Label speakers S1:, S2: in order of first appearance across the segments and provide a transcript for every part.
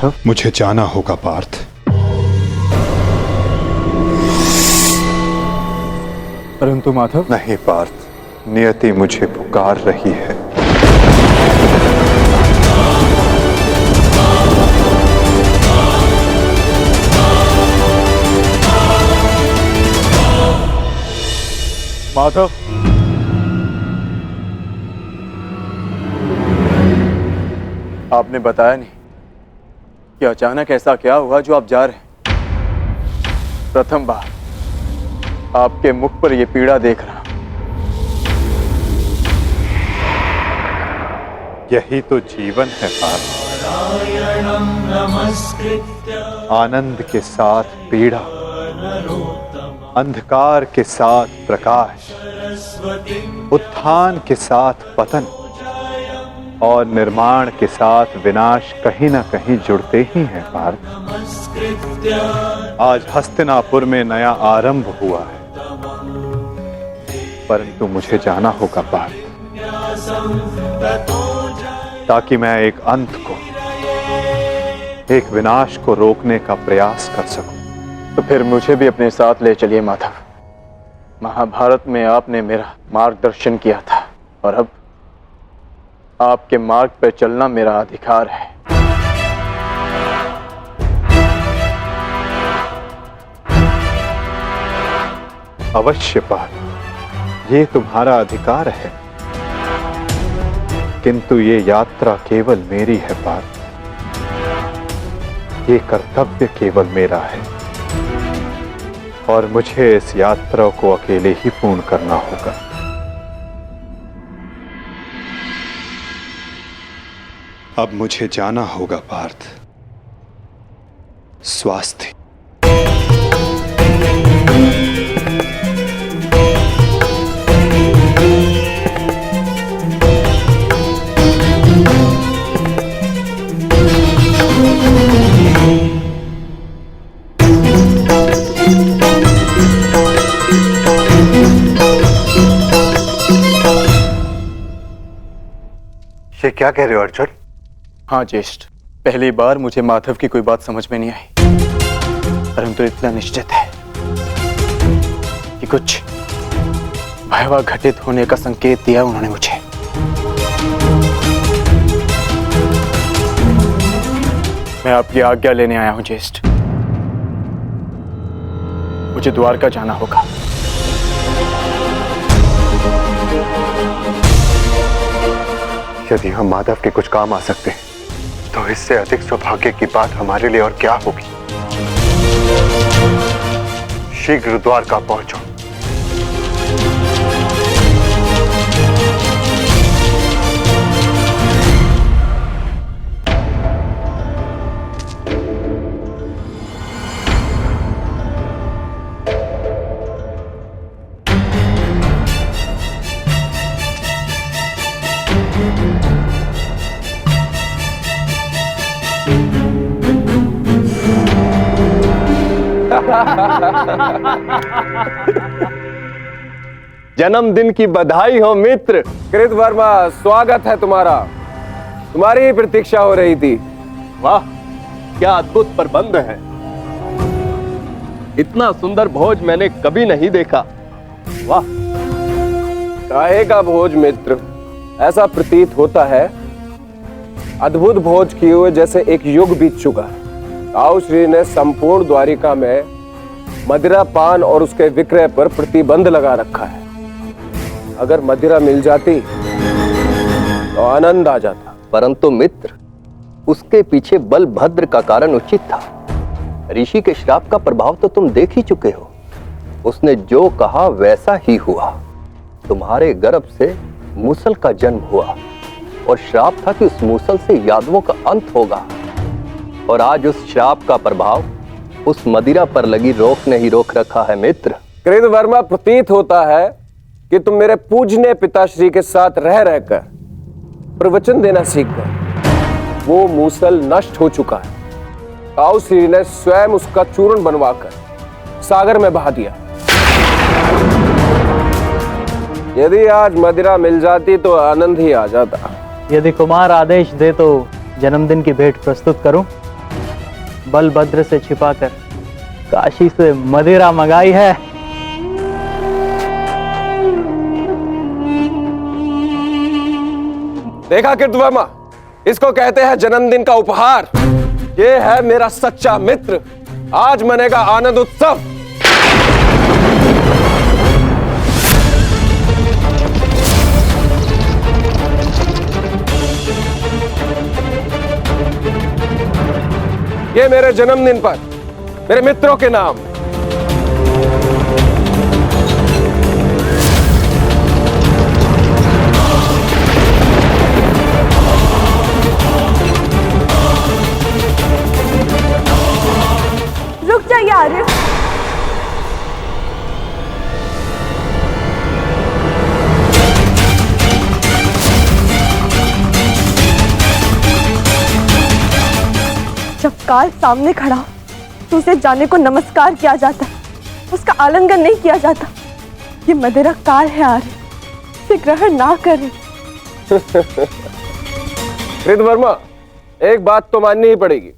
S1: माधव,
S2: मुझे जाना होगा पार्थ।
S1: परंतु माधव।
S2: नहीं पार्थ, नियति मुझे पुकार रही है।
S1: माधव, आपने बताया नहीं कि अचानक ऐसा क्या हुआ जो आप जा रहे हैं। प्रथम बार आपके मुख पर यह पीड़ा देख रहा।
S2: यही तो जीवन है पार्थ। आनंद के साथ पीड़ा, अंधकार के साथ प्रकाश, उत्थान के साथ पतन और निर्माण के साथ विनाश कहीं ना कहीं जुड़ते ही हैं पार्थ। आज हस्तिनापुर में नया आरंभ हुआ है, परंतु मुझे जाना होगा पार्थ, ताकि मैं एक अंत को, एक विनाश को रोकने का प्रयास कर सकूं।
S1: तो फिर मुझे भी अपने साथ ले चलिए माधव। महाभारत में आपने मेरा मार्गदर्शन किया था और अब आपके मार्ग पर चलना मेरा अधिकार है।
S2: अवश्य पार्थ, ये तुम्हारा अधिकार है, किंतु ये यात्रा केवल मेरी है पार्थ। ये कर्तव्य केवल मेरा है और मुझे इस यात्रा को अकेले ही पूर्ण करना होगा। अब मुझे जाना होगा पार्थ। स्वास्थ्य। ये क्या कह रहे हो अर्जुन?
S1: हाँ ज्येष्ठ, पहली बार मुझे माधव की कोई बात समझ में नहीं आई, परंतु इतना निश्चित है कि कुछ भयावह घटित होने का संकेत दिया उन्होंने मुझे। मैं आपकी आज्ञा लेने आया हूं ज्येष्ठ। मुझे द्वारका जाना होगा।
S2: यदि हम माधव के कुछ काम आ सकते हैं तो इससे अधिक सौभाग्य की बात हमारे लिए और क्या होगी। शीघ्र द्वारका पहुंचो।
S3: जन्मदिन की बधाई हो मित्र। कृतवर्मा, स्वागत है तुम्हारा। तुम्हारी ही प्रतीक्षा हो रही थी।
S4: वाह, क्या अद्भुत प्रबंध है। इतना सुंदर भोज मैंने कभी नहीं देखा। वाह।
S3: काहे का भोज मित्र? ऐसा प्रतीत होता है अद्भुत भोज किए हुए जैसे एक युग बीत चुका है। ताऊ श्री ने संपूर्ण द्वारिका में मदिरा पान और उसके विक्रय पर प्रतिबंध लगा रखा है। अगर मदिरा मिल जाती तो आनंद आ जाता।
S4: परंतु मित्र, उसके पीछे बलभद्र का कारण उचित था। ऋषि के श्राप का प्रभाव तो तुम देख ही चुके हो। उसने जो कहा वैसा ही हुआ। तुम्हारे गर्भ से मूसल का जन्म हुआ और श्राप था कि उस मूसल से यादवों का अंत होगा। और आज उस श्राप का प्रभाव उस मदिरा पर लगी रोक ने ही रोक रखा है मित्र।
S3: कृतवर्मा, प्रतीत होता है कि तुम मेरे पूजनीय पिताश्री के साथ रह रहकर प्रवचन देना सीख गए। वो मूसल नष्ट हो चुका है। ताऊ श्री ने स्वयं उसका चूर्ण बनवाकर सागर में बहा दिया। यदि आज मदिरा मिल जाती तो आनंद ही आ जाता।
S5: यदि कुमार आदेश दे तो जन्मदिन की भेंट प्रस्तुत करूं? बलभद्र से छिपाकर काशी से मदिरा मंगाई है।
S3: देखा कृतवर्मा, इसको कहते हैं जन्मदिन का उपहार। ये है मेरा सच्चा मित्र। आज मनेगा आनंद उत्सव। ये मेरे जन्मदिन पर मेरे मित्रों के नाम।
S6: रुक जा यार। जब काल सामने खड़ा हो तो उसे जाने को नमस्कार किया जाता है, उसका आलिंगन नहीं किया जाता। ये मदिरा काल है आर्य, इसे ग्रहण ना करें।
S3: कृतवर्मा, एक बात तो माननी ही पड़ेगी।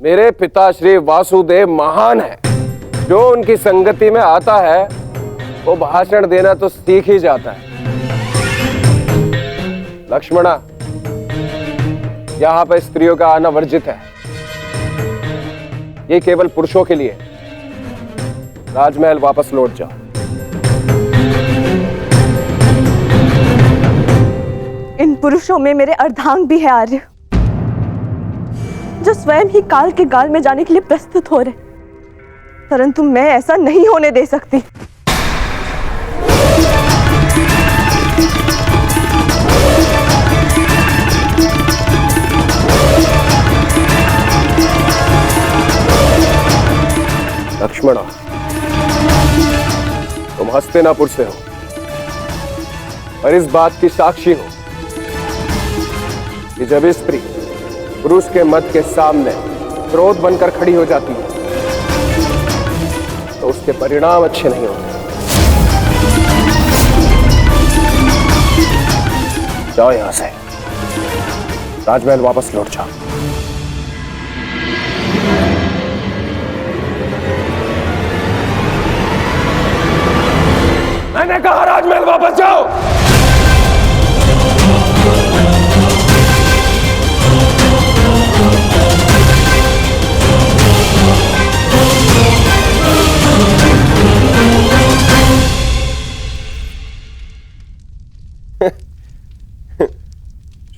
S3: मेरे पिता श्री वासुदेव महान है। जो उनकी संगति में आता है वो भाषण देना तो सीख ही जाता है। लक्ष्मणा, यहां पर स्त्रियों का आना वर्जित है। ये केवल पुरुषों के लिए। राजमहल वापस लौट जाओ।
S6: इन पुरुषों में मेरे अर्धांग भी है आर्य, जो स्वयं ही काल के गाल में जाने के लिए प्रस्तुत हो रहे, परंतु मैं ऐसा नहीं होने दे सकती।
S3: लक्ष्मणा, तुम हस्तिनापुर से हो और इस बात की साक्षी हो कि जब स्त्री पुरुष के मत के सामने क्रोध बनकर खड़ी हो जाती है तो उसके परिणाम अच्छे नहीं होते। जाओ यहां से, राजमहल वापस लौट जाओ। मैंने कहा राजमहल वापस जाओ।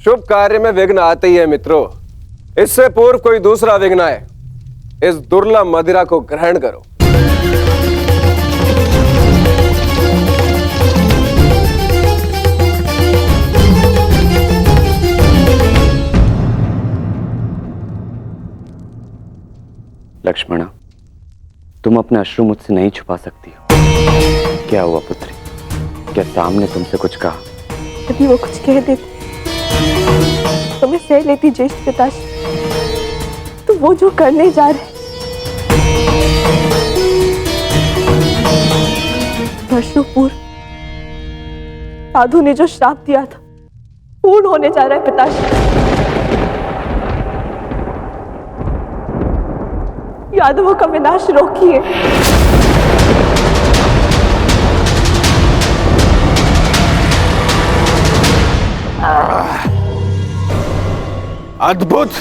S3: शुभ कार्य में विघ्न आते ही है मित्रों। इससे पूर्व कोई दूसरा विघ्न आए, इस दुर्लभ मदिरा को ग्रहण करो।
S7: लक्ष्मणा, तुम अपने अश्रु मुझसे नहीं छुपा सकती हो। क्या हुआ पुत्री? क्या सामने तुमसे कुछ कहा?
S6: यदि वो कुछ कह देती तो मैं सह लेती ज्येष्ठ पिताश्री। तो वो जो करने जा रहे, वर्षों पूर्व साधु ने जो श्राप दिया था पूर्ण होने जा रहा है पिताश्री। यादवों का विनाश रोकिए।
S3: अद्भुत!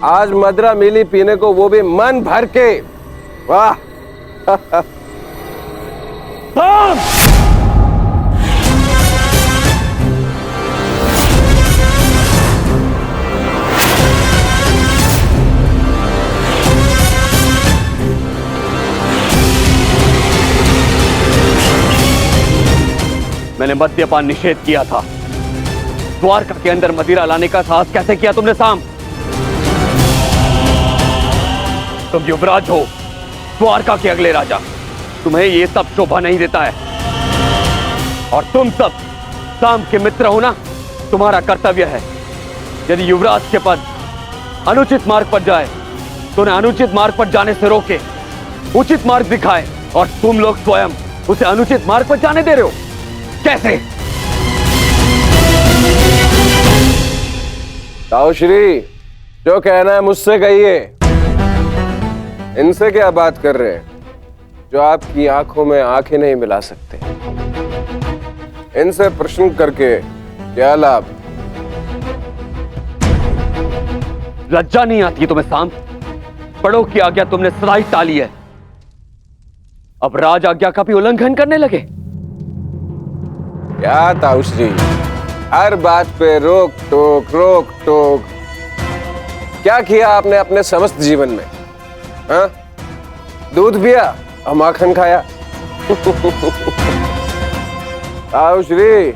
S3: आज मदिरा मिली पीने को, वो भी मन भर के। वाह!
S7: मैंने मद्यपान निषेध किया था। द्वारका के अंदर मदिरा लाने का साहस कैसे किया तुमने साम? तुम युवराज हो, द्वारका के अगले राजा। तुम्हें ये सब शोभा नहीं देता है। और तुम सब साम के मित्र हो ना। तुम्हारा कर्तव्य है, यदि युवराज के पद अनुचित मार्ग पर जाए तो उन्हें अनुचित मार्ग पर जाने से रोके, उचित मार्ग दिखाए। और तुम लोग स्वयं उसे अनुचित मार्ग पर जाने दे रहे हो। कैसे?
S3: ताऊ श्री, जो कहना है मुझसे कहिए। इनसे क्या बात कर रहे हैं जो आपकी आंखों में आंखें नहीं मिला सकते? इनसे प्रश्न करके क्या लाभ?
S7: लज्जा नहीं आती है तुम्हें साम? बड़ों की आज्ञा तुमने सदा ही टाली है, अब राज आज्ञा का भी उल्लंघन करने लगे।
S3: क्या ताऊश्री, हर बात पे रोक टोक। क्या किया आपने अपने समस्त जीवन में? हाँ? दूध पिया और माखन खाया? ताऊश्री,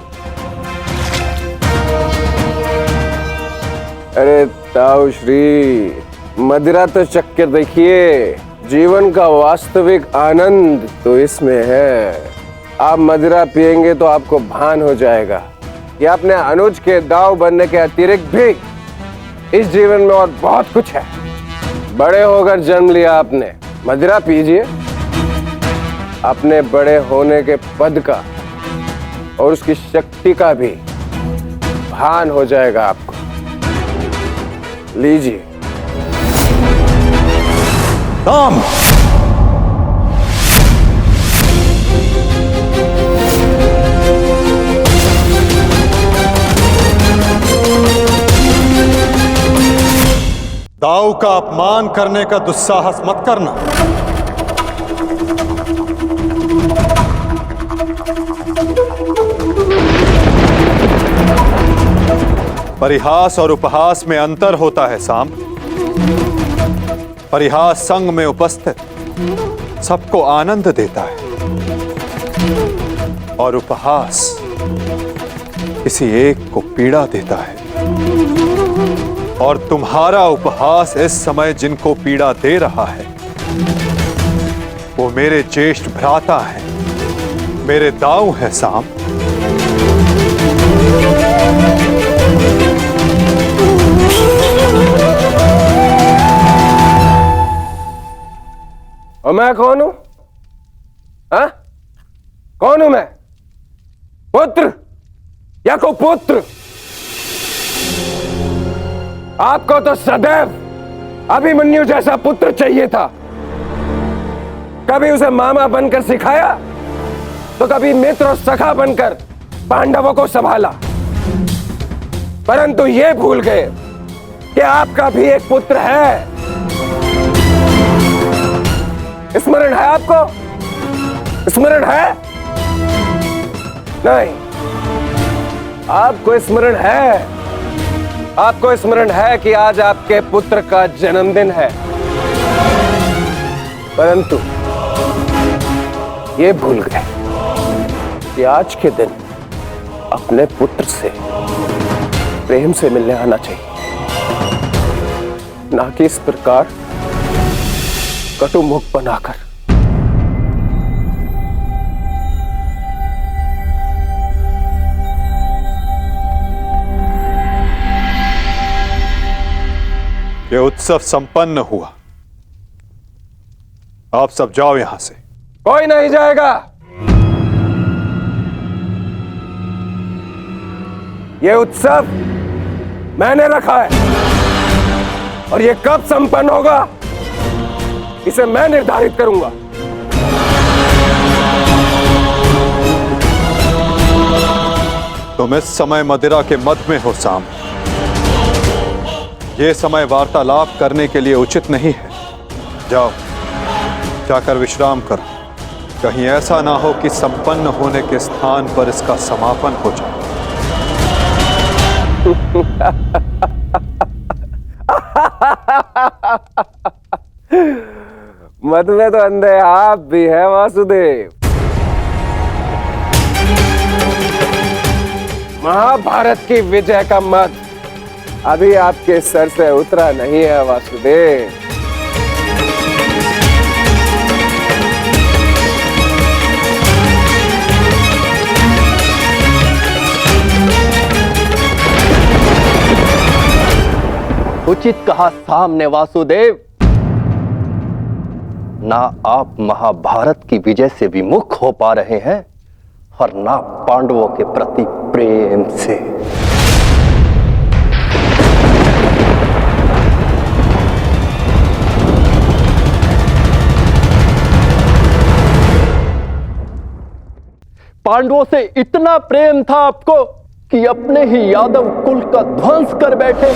S3: अरे ताऊश्री, मदिरा तो चक्कर देखिए, जीवन का वास्तविक आनंद तो इसमें है। आप मदिरा पिएंगे तो आपको भान हो जाएगा कि अपने अनुज के दाव बनने के अतिरिक्त भी इस जीवन में और बहुत कुछ है। बड़े होकर जन्म लिया आपने, मदिरा पीजिए, अपने बड़े होने के पद का और उसकी शक्ति का भी भान हो जाएगा आपको। लीजिए।
S2: साम! दाऊ का अपमान करने का दुस्साहस मत करना। परिहास और उपहास में अंतर होता है साम। परिहास संग में उपस्थित सबको आनंद देता है और उपहास किसी एक को पीड़ा देता है। और तुम्हारा उपहास इस समय जिनको पीड़ा दे रहा है वो मेरे ज्येष्ठ भ्राता हैं, मेरे दाऊ हैं साम।
S3: और मैं कौन हूं? हाँ? कौन हूं मैं? पुत्र या कुपुत्र? आपको तो सदैव अभिमन्यु जैसा पुत्र चाहिए था। कभी उसे मामा बनकर सिखाया तो कभी मित्र और सखा बनकर पांडवों को संभाला, परंतु ये भूल गए कि आपका भी एक पुत्र है। स्मरण है आपको? स्मरण है? नहीं, आपको स्मरण है। आपको स्मरण है कि आज आपके पुत्र का जन्मदिन है, परंतु ये भूल गए कि आज के दिन अपने पुत्र से प्रेम से मिलने आना चाहिए, ना कि इस प्रकार कटु मुख बनाकर।
S2: ये उत्सव संपन्न हुआ, आप सब जाओ यहां से।
S3: कोई नहीं जाएगा। ये उत्सव मैंने रखा है और ये कब संपन्न होगा इसे मैं निर्धारित करूंगा।
S2: तुम इस समय मदिरा के मद में हो साम। ये समय वार्तालाप करने के लिए उचित नहीं है। जाओ, जाकर विश्राम करो। कहीं ऐसा ना हो कि संपन्न होने के स्थान पर इसका समापन हो जाए।
S3: मद में तो अंधे आप भी है वासुदेव। महाभारत की विजय का मद अभी आपके सर से उतरा नहीं है वासुदेव।
S4: उचित कहा सामने वासुदेव। ना आप महाभारत की विजय से विमुख हो पा रहे हैं और ना पांडवों के प्रति प्रेम से। पांडवों से इतना प्रेम था आपको कि अपने ही यादव कुल का ध्वंस कर बैठे।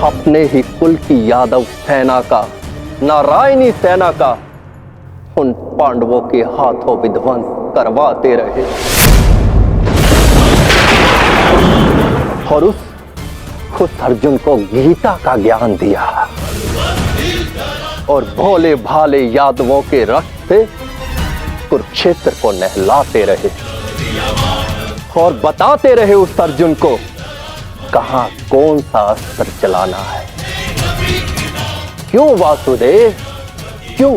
S4: अपने ही कुल की यादव सेना का, नारायणी सेना का उन पांडवों के हाथों विध्वंस करवाते रहे और उस अर्जुन को गीता का ज्ञान दिया और भोले भाले यादवों के रक्त से कुरुक्षेत्र को नहलाते रहे और बताते रहे उस अर्जुन को कहां कौन सा अस्त्र चलाना है। क्यों वासुदेव, क्यों?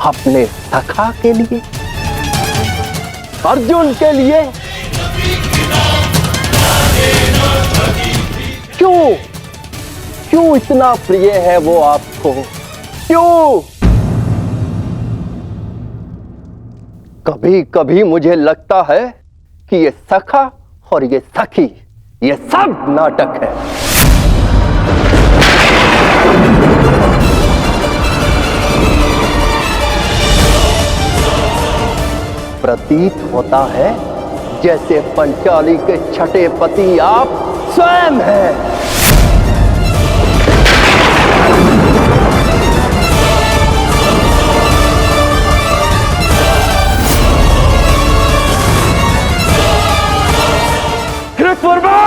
S4: अपने सखा के लिए, अर्जुन के लिए। क्यों क्यों इतना प्रिय है वो आपको? क्यों? कभी कभी मुझे लगता है कि ये सखा और ये सखी, ये सब नाटक है। प्रतीत होता है जैसे पंचाली के छठे पति आप स्वयं हैं।
S3: कृतवर्मा!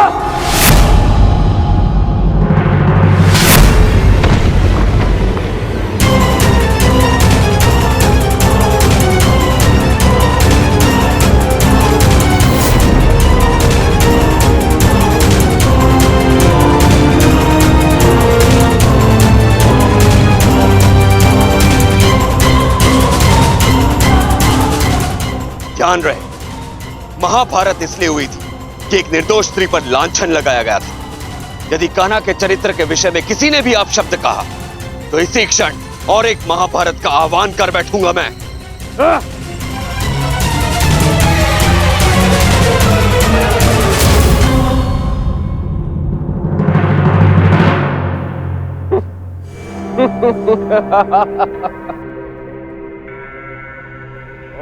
S7: ध्यान रहे, महाभारत इसलिए हुई थी कि एक निर्दोष स्त्री पर लांछन लगाया गया था। यदि कान्हा के चरित्र के विषय में किसी ने भी अपशब्द कहा तो इसी क्षण और एक महाभारत का आह्वान कर बैठूंगा मैं।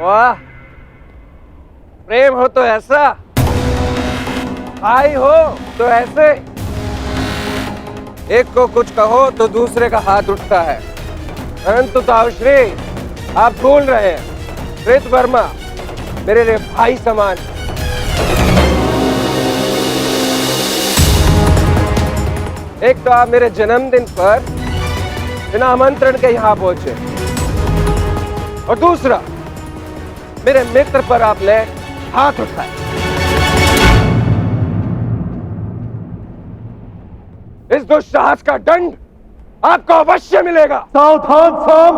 S3: वाह, प्रेम हो तो ऐसा, भाई हो तो ऐसे। एक को कुछ कहो तो दूसरे का हाथ उठता है, परंतु ताउश्री आप भूल रहे हैं, कृतवर्मा मेरे लिए भाई समान। एक तो आप मेरे जन्मदिन पर बिना आमंत्रण के यहां पहुंचे और दूसरा मेरे मित्र पर आपने हाथ उठाया। इस दुस्साहस का दंड आपको अवश्य मिलेगा।
S2: सावधान साम!